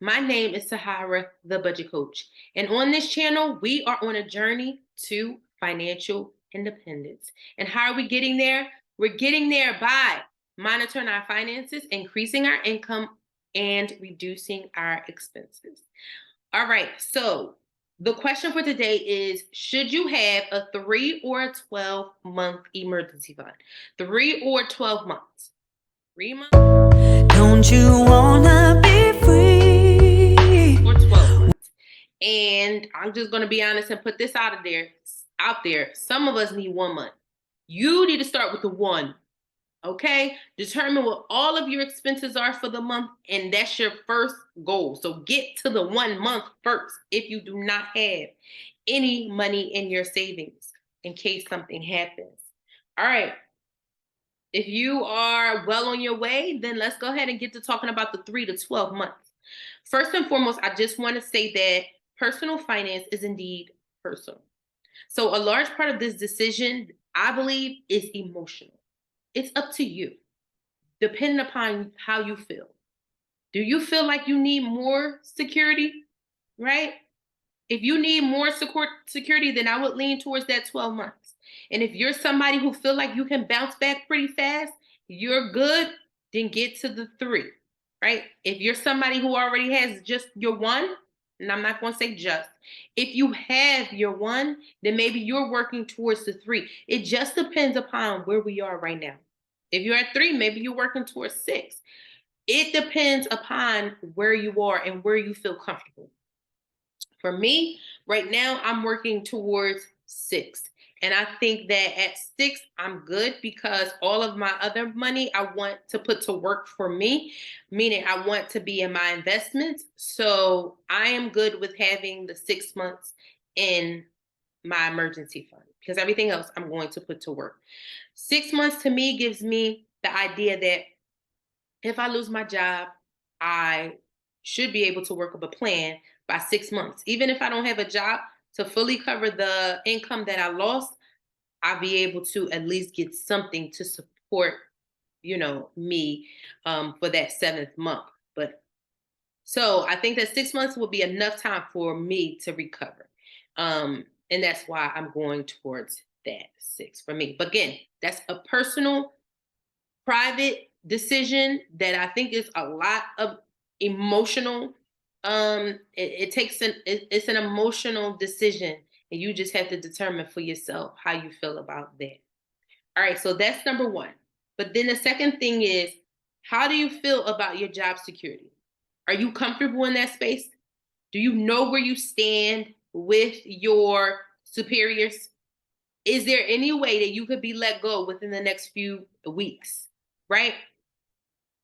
My name is Sahara, the budget coach. And on this channel, we are on a journey to financial independence. And how are we getting there? We're getting there by monitoring our finances, increasing our income, and reducing our expenses. All right, so the question for today is: should you have a 3 or 12 month emergency fund? 3 or 12 months? 3 months? Don't you wanna be free? Or 12 months. And I'm just gonna be honest and put this out there. Some of us need 1 month. You need to start with the one. Okay. Determine what all of your expenses are for the month, and that's your first goal. So get to the 1 month first if you do not have any money in your savings in case something happens. All right. If you are well on your way, then let's go ahead and get to talking about the 3 to 12 months. First and foremost, I just want to say that personal finance is indeed personal. So, a large part of this decision, I believe, is emotional. It's up to you, depending upon how you feel. Do you feel like you need more security, right? If you need more security, then I would lean towards that 12 months. And if you're somebody who feel like you can bounce back pretty fast, you're good, then get to the 3, right? If you're somebody who already has just your one, and I'm not going to say just, if you have your one, then maybe you're working towards the 3. It just depends upon where we are right now. If you're at 3, maybe you're working towards 6. It depends upon where you are and where you feel comfortable. For me, right now, I'm working towards 6. And I think that at 6, I'm good because all of my other money I want to put to work for me, meaning I want to be in my investments. So I am good with having the 6 months in my emergency fund because everything else I'm going to put to work. 6 months to me gives me the idea that if I lose my job, I should be able to work up a plan by 6 months. Even if I don't have a job to fully cover the income that I lost, I'll be able to at least get something to support, me for that seventh month. But so I think that 6 months will be enough time for me to recover. And that's why I'm going towards that 6 for me. But again, that's a personal private decision that I think is a lot of emotional. It's an emotional decision, and you just have to determine for yourself how you feel about that. All right, so that's number one. But then the second thing is, how do you feel about your job security? Are you comfortable in that space? Do you know where you stand with your superiors? Is there any way that you could be let go within the next few weeks? Right?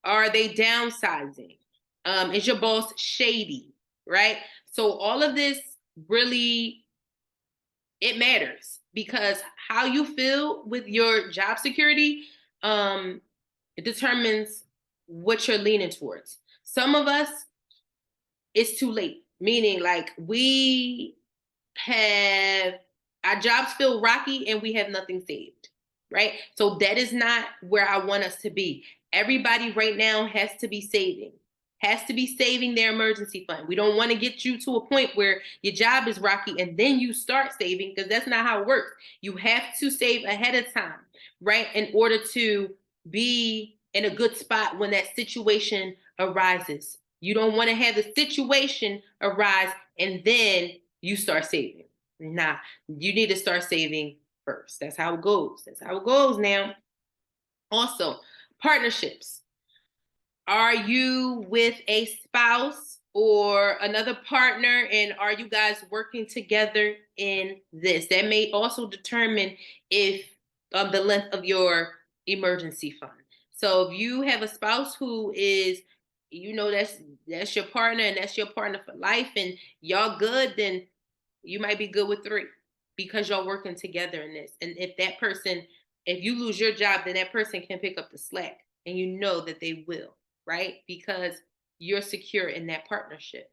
Are they downsizing? Is your boss shady? Right? So all of this really it matters because how you feel with your job security um, it determines what you're leaning towards. Some of us, it's too late, meaning like we have our jobs feel rocky and we have nothing saved, right? So that is not where I want us to be. Everybody right now has to be saving their emergency fund. We don't want to get you to a point where your job is rocky and then you start saving because that's not how it works. You have to save ahead of time, right? In order to be in a good spot when that situation arises. You don't want to have the situation arise and then you start saving. Nah, you need to start saving first. That's how it goes. That's how it goes now. Also, partnerships. Are you with a spouse or another partner, and are you guys working together in this? That may also determine if the length of your emergency fund. So if you have a spouse who is, that's your partner and that's your partner for life, and y'all good, then you might be good with 3 because y'all working together in this. And if you lose your job, then that person can pick up the slack, and you know that they will, right? Because you're secure in that partnership.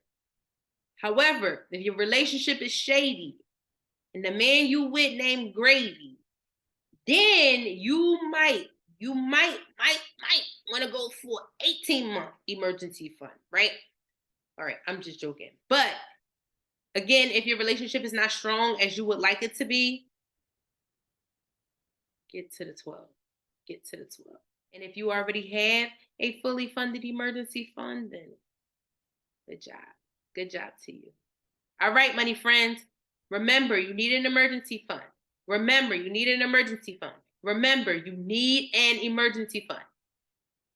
However, if your relationship is shady and the man you with named Grady, then you might want to go for 18-month emergency fund, right? All right, I'm just joking. But again, if your relationship is not strong as you would like it to be, get to the 12. Get to the 12. And if you already have a fully funded emergency fund, then good job. Good job to you. All right, money friends. Remember, you need an emergency fund. Remember, you need an emergency fund. Remember, you need an emergency fund.